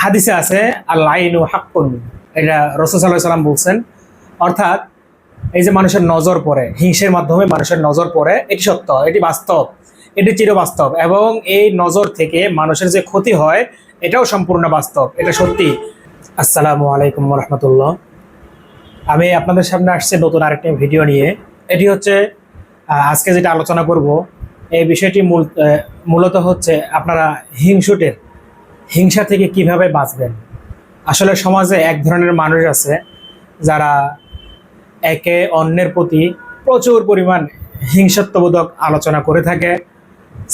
হাদিসে আছে আল আইনু হাক্কুন, এটা রাসূল সাল্লাল্লাহু আলাইহি সাল্লাম বলছেন। অর্থাৎ এই যে মানুষের নজর পড়ে, হিংসের মাধ্যমে মানুষের নজর পড়ে, এটি সত্য, এটি বাস্তব, এটি চিরবাস্তব। এবং এই নজর থেকে মানুষের যে ক্ষতি হয় এটাও সম্পূর্ণ বাস্তব, এটা সত্যি। আসসালামু আলাইকুম ওয়া রাহমাতুল্লাহ। আমি আপনাদের সামনে আসছি নতুন আরেকটি ভিডিও নিয়ে। এটি হচ্ছে আজকে যেটা আলোচনা করব, এই বিষয়টি মূলত হচ্ছে আপনারা হিংসা থেকে কিভাবে বাঁচবেন। আসলে সমাজে এক ধরনের মানুষ আছে যারা একে অন্যের প্রতি প্রচুর পরিমাণ হিংসাত্মবোধক আলোচনা করে থাকে।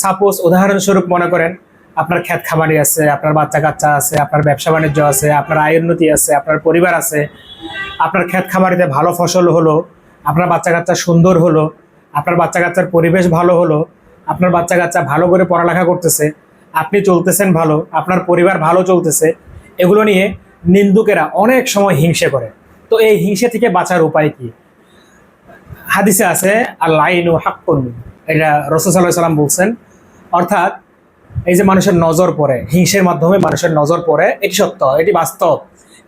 সাপোজ উদাহরণস্বরূপ মনে করেন আপনার ক্ষেত খামারি আছে, আপনার বাচ্চা কাচ্চা আছে, আপনার ব্যবসা বাণিজ্য আছে, আপনার আয় উন্নতি আছে, আপনার পরিবার আছে। আপনার ক্ষেত খামারিতে ভালো ফসল হলো, আপনার বাচ্চা কাচ্চা সুন্দর হলো, আপনার বাচ্চা কাচ্চার পরিবেশ ভালো হলো, আপনার বাচ্চা কাচ্চা ভালো করে পড়ালেখা করতেছে, আপনি চলতেছেন ভালো, আপনার পরিবার ভালো চলতেছে। এগুলো নিয়ে নিন্দুকেরা অনেক সময় হিংসে করে। তো এই হিংসা থেকে বাঁচার উপায় কি? হাদিসে আছে আল আইনু হাক্কুন, এটা রাসূল সাল্লাল্লাহু আলাইহি সাল্লাম বলছেন। অর্থাৎ এই যে মানুষের নজর পড়ে, হিংসের মাধ্যমে মানুষের নজর পড়ে, এটি সত্য, এটি বাস্তব,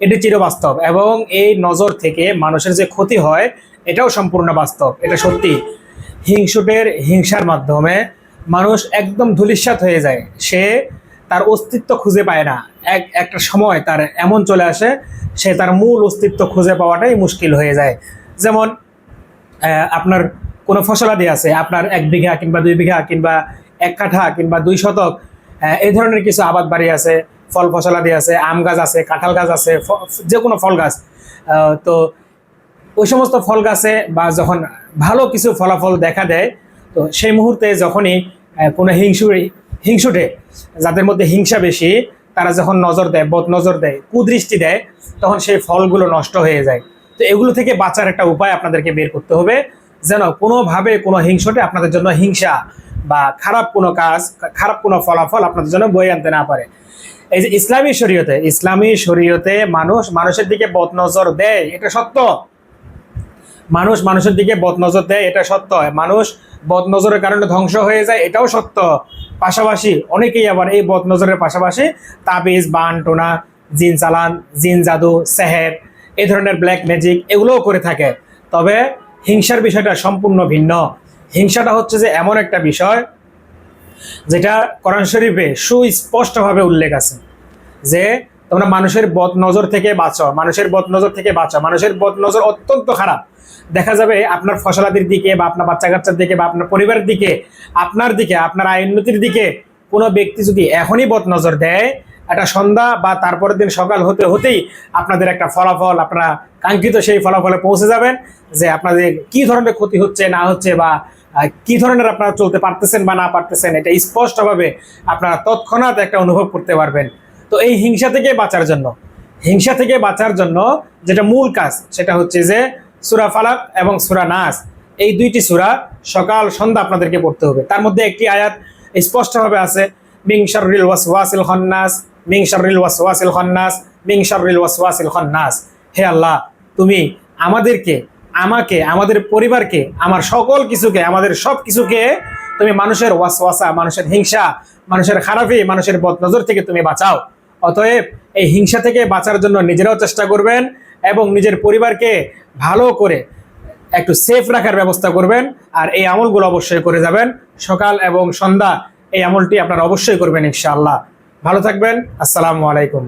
এটি চিরবাস্তব। এবং এই নজর থেকে মানুষের যে ক্ষতি হয় এটাও সম্পূর্ণ বাস্তব, এটা সত্যি। হিংসার মাধ্যমে মানুষ একদম ধূলিসাৎ হয়ে যায়, সে তার অস্তিত্ব খুঁজে পায় না। একটা সময় তার এমন চলে আসে, সে তার মূল অস্তিত্ব খুঁজে পাওয়াটাই মুশকিল হয়ে যায়। যেমন আপনার কোনো ফসলাদি আছে, আপনার 1 বিঘা কিংবা 2 বিঘা কিংবা 1 কাঠা কিংবা 2 শতক, এই ধরনের কিছু আবাদ বাড়ি আছে, ফল ফসলাদি আছে, আম গাছ আছে, কাঁঠাল গাছ আছে, যে কোনো ফল গাছ। তো ওই সমস্ত ফল গাছে বা যখন ভালো কিছু ফলাফল দেখা দেয়, তো সেই মুহূর্তে যখনই কোনো হিংসুটে, যাদের মধ্যে হিংসা বেশি, তারা যখন নজর দেয়, বদনজর দেয়, কুদৃষ্টি দেয়, তখন সেই ফলগুলো নষ্ট হয়ে যায়। তো এগুলো থেকে বাঁচার একটা উপায় আপনাদেরকে বের করতে হবে, যেন কোনোভাবে কোনো হিংসুটে আপনাদের জন্য হিংসা বা খারাপ কোনো কাজ, খারাপ কোনো ফলাফল আপনাদের জন্য বয়ে আনতে না পারে। এই যে ইসলামী শরীয়তে মানুষের দিকে বদনজর দেয়, এটা সত্য। মানুষের দিকে বদনজর দেয়, এটা সত্য। মানুষ বদনজরের কারণে ধ্বংস হয়ে যায়, এটাও সত্য। পাশাপাশি অনেকেই আবার এই বদনজরের পাশাপাশি তাবিজ, বান টোনা, জিন চালান, জিন জাদু, সেহের, এই ধরনের ব্ল্যাক ম্যাজিক এগুলোও করে থাকে। তবে হিংসার বিষয়টা সম্পূর্ণ ভিন্ন। হিংসাটা হচ্ছে যে এমন একটা বিষয় যেটা কোরআন শরীফে সুস্পষ্টভাবে উল্লেখ আছে যে তোমরা মানুষের বদনজর থেকে বাঁচো, মানুষের বদনজর অত্যন্ত খারাপ। দেখা যাবে আপনার ফসলাদির দিকে বা আপনার বাচ্চা কাচ্চার দিকে বা আপনার পরিবারের দিকে, আপনার আয় উন্নতির দিকে কোনো ব্যক্তি যদি এখনই বদনজর দেয়, একটা সন্ধ্যা বা তারপরের দিন সকাল হতে হতেই আপনাদের একটা ফলাফল, আপনারা কাঙ্ক্ষিত সেই ফলাফলে পৌঁছে যাবেন যে আপনাদের কি ধরনের ক্ষতি হচ্ছে না হচ্ছে, বা কি ধরনের আপনারা চলতে পারতেছেন বা না পারতেছেন, এটা স্পষ্টভাবে আপনারা তৎক্ষণাৎ একটা অনুভব করতে পারবেন। তো এই হিংসা থেকে বাঁচার জন্য যেটা মূল কাজ, সেটা হচ্ছে যে সূরা ফালাক এবং সূরা নাস, এই 2টি সূরা সকাল সন্ধ্যা আপনাদেরকে পড়তে হবে। তার মধ্যে একটি আয়াত স্পষ্টভাবে আছে, মিন শাররিল ওয়াসওয়াসিল খান্নাস, মিন শাররিল ওয়াসওয়াসিল খান্নাস, মিন শাররিল ওয়াসওয়াসিল খান্নাস। হে আল্লাহ, তুমি আমাকে, আমাদের পরিবারকে, আমার সকল কিছুকে, আমাদের সব কিছুকে তুমি মানুষের ওয়াসওয়াসা, মানুষের হিংসা, মানুষের খারাপি, মানুষের বদনজর থেকে তুমি বাঁচাও। অতএব এই হিংসা থেকে বাঁচার জন্য নিজেরাও চেষ্টা করবেন এবং নিজের পরিবারকে ভালো করে একটু সেফ রাখার ব্যবস্থা করবেন। আর এই আমলগুলো অবশ্যই করে যাবেন, সকাল এবং সন্ধ্যা এই আমলটি আপনারা অবশ্যই করবেন ইনশাআল্লাহ। ভালো থাকবেন। আসসালামু আলাইকুম।